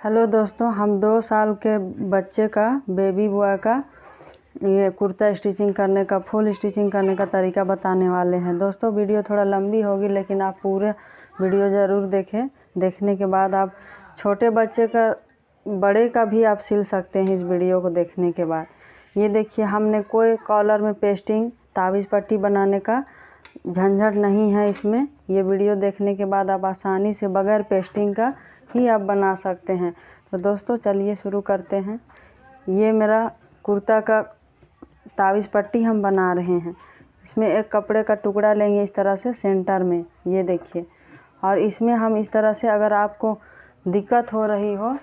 Hello दोस्तों, हम 2 साल के बच्चे का बेबी बॉय का ये कुर्ता स्टिचिंग करने का फुल स्टिचिंग करने का तरीका बताने वाले हैं। दोस्तों वीडियो थोड़ा लंबी होगी, लेकिन आप पूरे वीडियो ज़रूर देखें। देखने के बाद आप छोटे बच्चे का बड़े का भी आप सिल सकते हैं इस वीडियो को देखने के बाद। ये देखिए, हमने कोई कॉलर में पेस्टिंग ताबीज़ पट्टी बनाने का झंझट नहीं है इसमें। ये वीडियो देखने के बाद आप आसानी से बगैर पेस्टिंग का ही आप बना सकते हैं। तो दोस्तों चलिए शुरू करते हैं। ये मेरा कुर्ता का ताबीज़ पट्टी हम बना रहे हैं। इसमें एक कपड़े का टुकड़ा लेंगे इस तरह से सेंटर में, ये देखिए। और इसमें हम इस तरह से, अगर आपको दिक्कत हो रही हो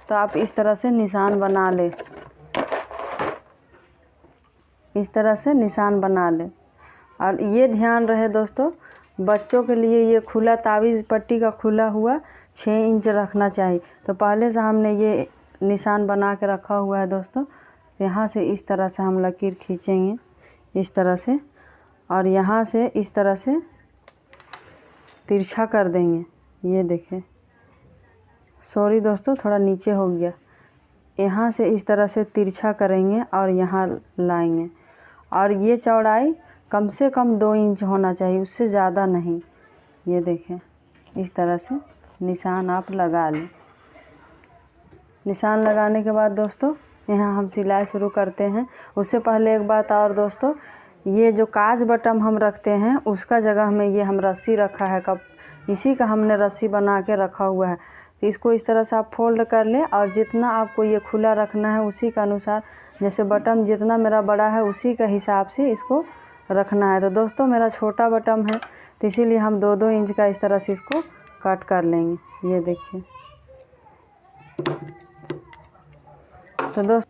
तो आप इस तरह से निशान बना ले, इस तरह से निशान बना ले। और ये ध्यान रहे दोस्तों, बच्चों के लिए ये खुला ताबीज़ पट्टी का खुला हुआ 6 इंच रखना चाहिए। तो पहले से हमने ये निशान बना के रखा हुआ है दोस्तों। यहाँ से इस तरह से हम लकीर खींचेंगे इस तरह से, और यहाँ से इस तरह से तिरछा कर देंगे। ये देखें, सॉरी दोस्तों थोड़ा नीचे हो गया। यहाँ से इस तरह से तिरछा करेंगे और यहाँ लाएंगे। और ये चौड़ाई कम से कम 2 इंच होना चाहिए, उससे ज़्यादा नहीं। ये देखें, इस तरह से निशान आप लगा लें। निशान लगाने के बाद दोस्तों यहाँ हम सिलाई शुरू करते हैं। उससे पहले एक बात और दोस्तों, ये जो काज बटन हम रखते हैं उसका जगह में ये हम रस्सी रखा है, कब इसी का हमने रस्सी बना के रखा हुआ है। तो इसको इस तरह से आप फोल्ड कर लें, और जितना आपको ये खुला रखना है उसी का अनुसार, जैसे बटन जितना मेरा बड़ा है उसी के हिसाब से इसको रखना है। तो दोस्तों मेरा छोटा बटन है, तो इसीलिए हम 2-2 इंच का इस तरह से इसको कट कर लेंगे। ये देखिए। तो दोस्तों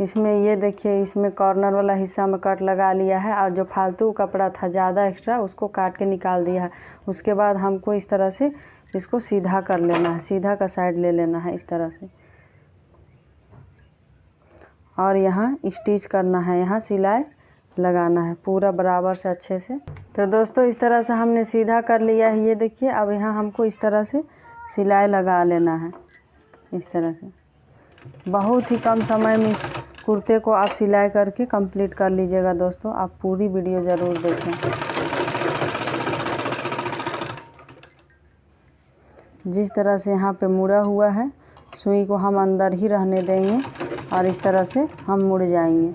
इसमें ये देखिए, इसमें कॉर्नर वाला हिस्सा में कट लगा लिया है, और जो फालतू कपड़ा था ज़्यादा एक्स्ट्रा उसको काट के निकाल दिया है। उसके बाद हमको इस तरह से इसको सीधा कर लेना है, सीधा का साइड ले लेना है इस तरह से, और यहाँ स्टिच करना है, यहाँ सिलाई लगाना है पूरा बराबर से अच्छे से। तो दोस्तों इस तरह से हमने सीधा कर लिया है। ये देखिए, अब यहाँ हमको इस तरह से सिलाई लगा लेना है इस तरह से। बहुत ही कम समय में इस कुर्ते को आप सिलाई करके कंप्लीट कर लीजिएगा दोस्तों। आप पूरी वीडियो ज़रूर देखें। जिस तरह से यहाँ पे मुड़ा हुआ है, सुई को हम अंदर ही रहने देंगे और इस तरह से हम मुड़ जाएंगे।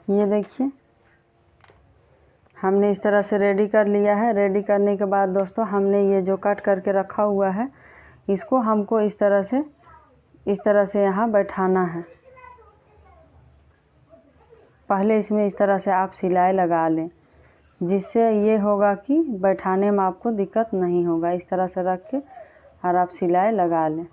ये देखिए, हमने इस तरह से रेडी कर लिया है। रेडी करने के बाद दोस्तों हमने ये जो कट करके रखा हुआ है, इसको हमको इस तरह से यहाँ बैठाना है। पहले इसमें इस तरह से आप सिलाई लगा लें, जिससे ये होगा कि बैठाने में आपको दिक्कत नहीं होगा। इस तरह से रख के और आप सिलाई लगा लें।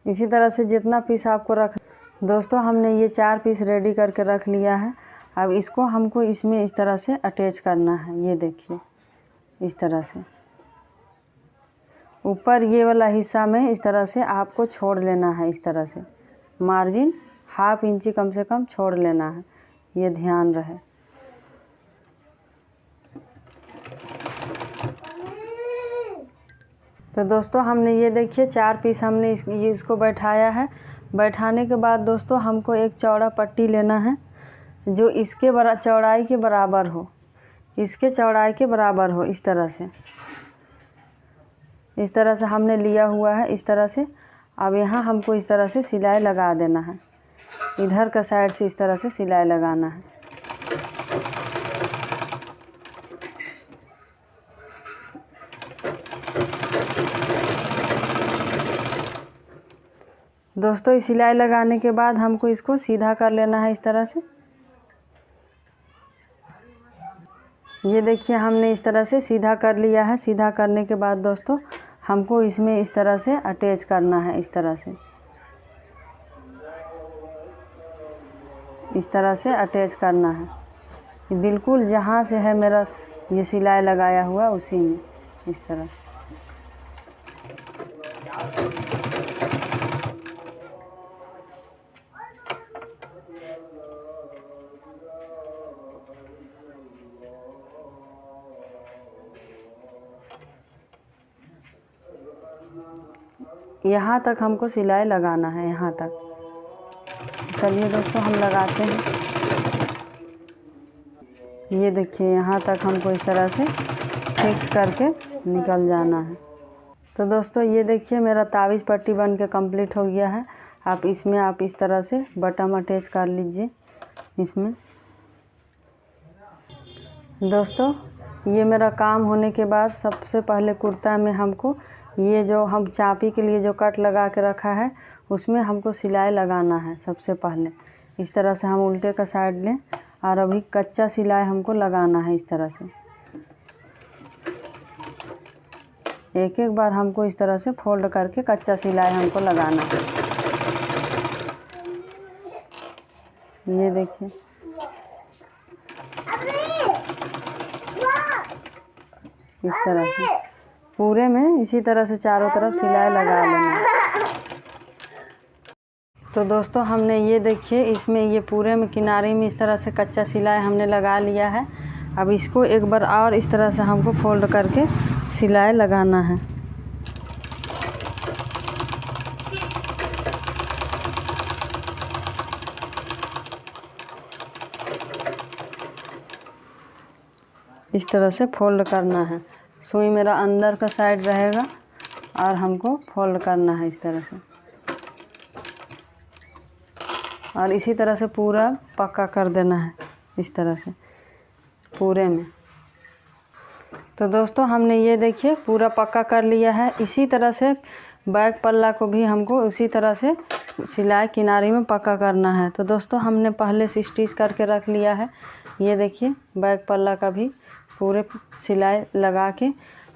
इसी तरह से जितना पीस आपको रख, दोस्तों हमने ये 4 पीस रेडी करके रख लिया है। अब इसको हमको इसमें इस तरह से अटैच करना है। ये देखिए, इस तरह से ऊपर ये वाला हिस्सा में इस तरह से आपको छोड़ लेना है। इस तरह से मार्जिन 1/2 इंची कम से कम छोड़ लेना है, ये ध्यान रहे। तो तो दोस्तों हमने ये देखिए 4 पीस हमने इसको बैठाया है। बैठाने के बाद दोस्तों हमको एक चौड़ा पट्टी लेना है जो इसके चौड़ाई के बराबर हो, इसके चौड़ाई के बराबर हो। इस तरह से हमने लिया हुआ है, इस तरह से। अब यहाँ हमको इस तरह से सिलाई लगा देना है, इधर का साइड से इस तरह से सिलाई लगाना है। दोस्तों इस सिलाई लगाने के बाद हमको इसको सीधा कर लेना है इस तरह से। ये देखिए हमने इस तरह से सीधा कर लिया है। सीधा करने के बाद दोस्तों हमको इसमें इस तरह से अटैच करना है, इस तरह से अटैच करना है। बिल्कुल जहाँ से है मेरा ये सिलाई लगाया हुआ उसी में इस तरह। यहाँ तक हमको सिलाई लगाना है, यहाँ तक। चलिए दोस्तों हम लगाते हैं। ये देखिए यहाँ तक हमको इस तरह से फिक्स करके निकल जाना है। तो दोस्तों ये देखिए मेरा तावीज़ पट्टी बन के कंप्लीट हो गया है। आप इसमें आप इस तरह से बटन अटैच कर लीजिए इसमें। दोस्तों ये मेरा काम होने के बाद सबसे पहले कुर्ता में हमको ये जो हम चापी के लिए जो कट लगा के रखा है उसमें हमको सिलाई लगाना है। सबसे पहले इस तरह से हम उल्टे का साइड लें और अभी कच्चा सिलाई हमको लगाना है इस तरह से। एक एक बार हमको इस तरह से फोल्ड करके कच्चा सिलाई हमको लगाना है। ये देखिए इस तरह से पूरे में इसी तरह से चारों तरफ सिलाई लगा लेना है। तो दोस्तों हमने ये देखिए इसमें ये पूरे में किनारे में इस तरह से कच्चा सिलाई हमने लगा लिया है। अब इसको एक बार और इस तरह से हमको फोल्ड करके सिलाई लगाना है। इस तरह से फोल्ड करना है। सुई मेरा अंदर का साइड रहेगा और हमको फोल्ड करना है इस तरह से, और इसी तरह से पूरा पक्का कर देना है इस तरह से पूरे में। तो दोस्तों हमने ये देखिए पूरा पक्का कर लिया है। इसी तरह से बैक पल्ला को भी हमको उसी तरह से सिलाई किनारे में पक्का करना है। तो दोस्तों हमने पहले से स्टिच करके रख लिया है। ये देखिए बैक पल्ला का भी पूरे सिलाई लगा के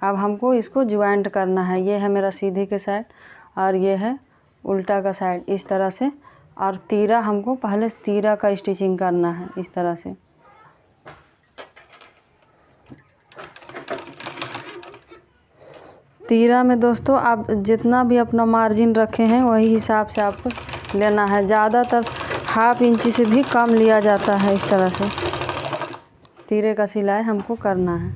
अब हमको इसको ज्वाइंट करना है। ये है मेरा सीधे के साइड और ये है उल्टा का साइड, इस तरह से। और तीरा हमको पहले तीरा का स्टिचिंग करना है इस तरह से। तीरा में दोस्तों आप जितना भी अपना मार्जिन रखे हैं वही हिसाब से आपको लेना है। ज़्यादातर हाफ इंची से भी कम लिया जाता है। इस तरह से तीरे का सिलाई हमको करना है।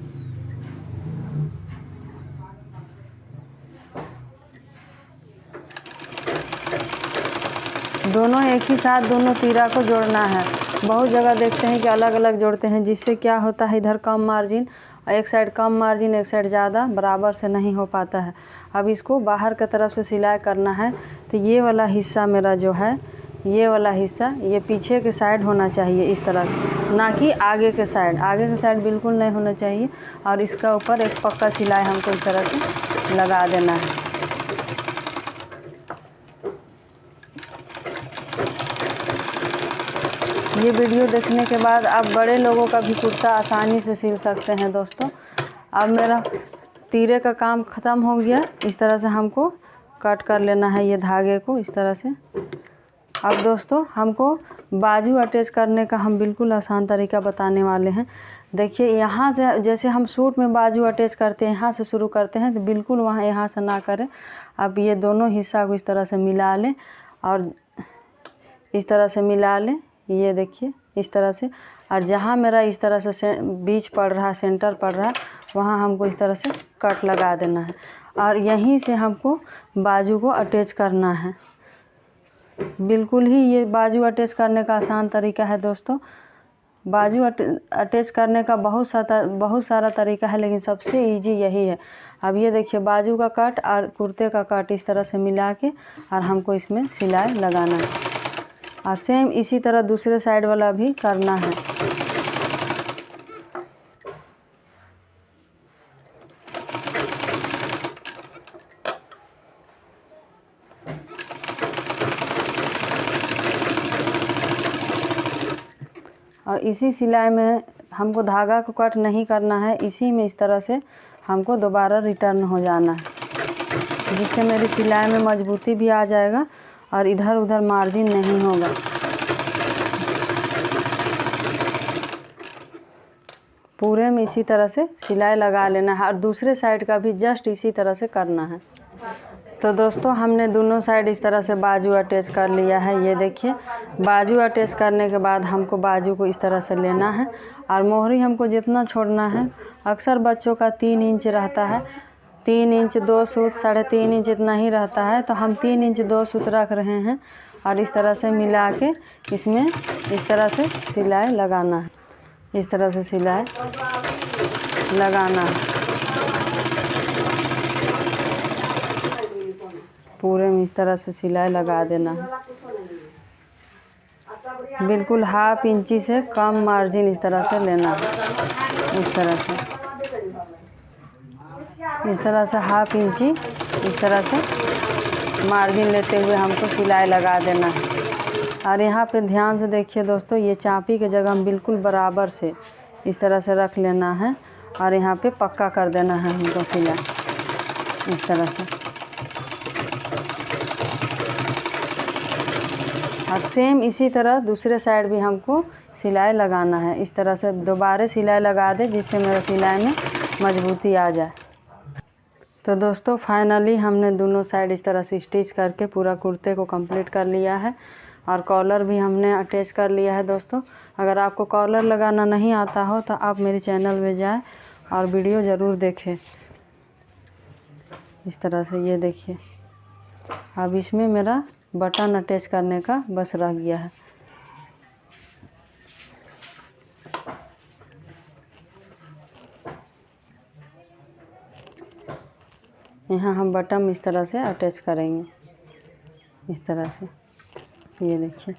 दोनों एक ही साथ दोनों तीरा को जोड़ना है। बहुत जगह देखते हैं कि अलग अलग जोड़ते हैं, जिससे क्या होता है इधर कम मार्जिन, एक साइड कम मार्जिन एक साइड ज़्यादा, बराबर से नहीं हो पाता है। अब इसको बाहर की तरफ से सिलाई करना है। तो ये वाला हिस्सा मेरा जो है, ये वाला हिस्सा ये पीछे के साइड होना चाहिए इस तरह से, ना कि आगे के साइड। आगे के साइड बिल्कुल नहीं होना चाहिए। और इसका ऊपर एक पक्का सिलाई हमको इस तरह से लगा देना है। ये वीडियो देखने के बाद आप बड़े लोगों का भी कुर्ता आसानी से सिल सकते हैं दोस्तों। अब मेरा तीरे का काम ख़त्म हो गया। इस तरह से हमको कट कर लेना है ये धागे को इस तरह से। अब दोस्तों हमको बाजू अटैच करने का हम बिल्कुल आसान तरीका बताने वाले हैं। देखिए यहाँ से जैसे हम सूट में बाजू अटैच करते हैं, यहाँ से शुरू करते हैं, तो बिल्कुल वहाँ यहाँ से ना करें। अब ये दोनों हिस्सा को इस तरह से मिला लें और इस तरह से मिला लें। ये देखिए इस तरह से। और जहाँ मेरा इस तरह से बीच पड़ रहा, सेंटर पड़ रहा है, वहाँ हमको इस तरह से कट लगा देना है। और यहीं से हमको बाजू को अटैच करना है। बिल्कुल ही ये बाजू अटैच करने का आसान तरीका है दोस्तों। बाजू अटैच करने का बहुत सारा तरीका है, लेकिन सबसे इजी यही है। अब ये देखिए बाजू का कट और कुर्ते का कट इस तरह से मिला के और हमको इसमें सिलाई लगाना है। और सेम इसी तरह दूसरे साइड वाला भी करना है। और इसी सिलाई में हमको धागा को कट नहीं करना है, इसी में इस तरह से हमको दोबारा रिटर्न हो जाना है, जिससे मेरी सिलाई में मजबूती भी आ जाएगा और इधर उधर मार्जिन नहीं होगा। पूरे में इसी तरह से सिलाई लगा लेना है और दूसरे साइड का भी जस्ट इसी तरह से करना है। तो दोस्तों हमने दोनों साइड इस तरह से बाजू अटैच कर लिया है। ये देखिए बाजू अटैच करने के बाद हमको बाजू को इस तरह से लेना है और मोहरी हमको जितना छोड़ना है, अक्सर बच्चों का 3 इंच रहता है, 3 इंच 2 सूत 3.5 इंच इतना ही रहता है, तो हम 3 इंच 2 सूत रख रहे हैं और इस तरह से मिला के इसमें इस तरह से सिलाई लगाना है। इस तरह से सिलाई लगाना है पूरे में, इस तरह से सिलाई लगा देना है। बिल्कुल 1/2 इंची से कम मार्जिन इस तरह से लेना है। इस तरह से 1/2 इंची इस तरह से मार्जिन लेते हुए हमको सिलाई लगा देना है। और यहाँ पे ध्यान से देखिए दोस्तों, ये चापी की जगह हम बिल्कुल बराबर से इस तरह से रख लेना है और यहाँ पे पक्का कर देना है हमको सिलाई इस तरह से। और सेम इसी तरह दूसरे साइड भी हमको सिलाई लगाना है। इस तरह से दोबारा सिलाई लगा दे, जिससे मेरा सिलाई में मजबूती आ जाए। तो दोस्तों फाइनली हमने दोनों साइड इस तरह से स्टिच करके पूरा कुर्ते को कंप्लीट कर लिया है और कॉलर भी हमने अटैच कर लिया है। दोस्तों अगर आपको कॉलर लगाना नहीं आता हो तो आप मेरे चैनल में जाएं और वीडियो ज़रूर देखें। इस तरह से ये देखिए, अब इसमें मेरा बटन अटैच करने का बस रह गया है। यहाँ हम बटन इस तरह से अटैच करेंगे इस तरह से, ये देखिए।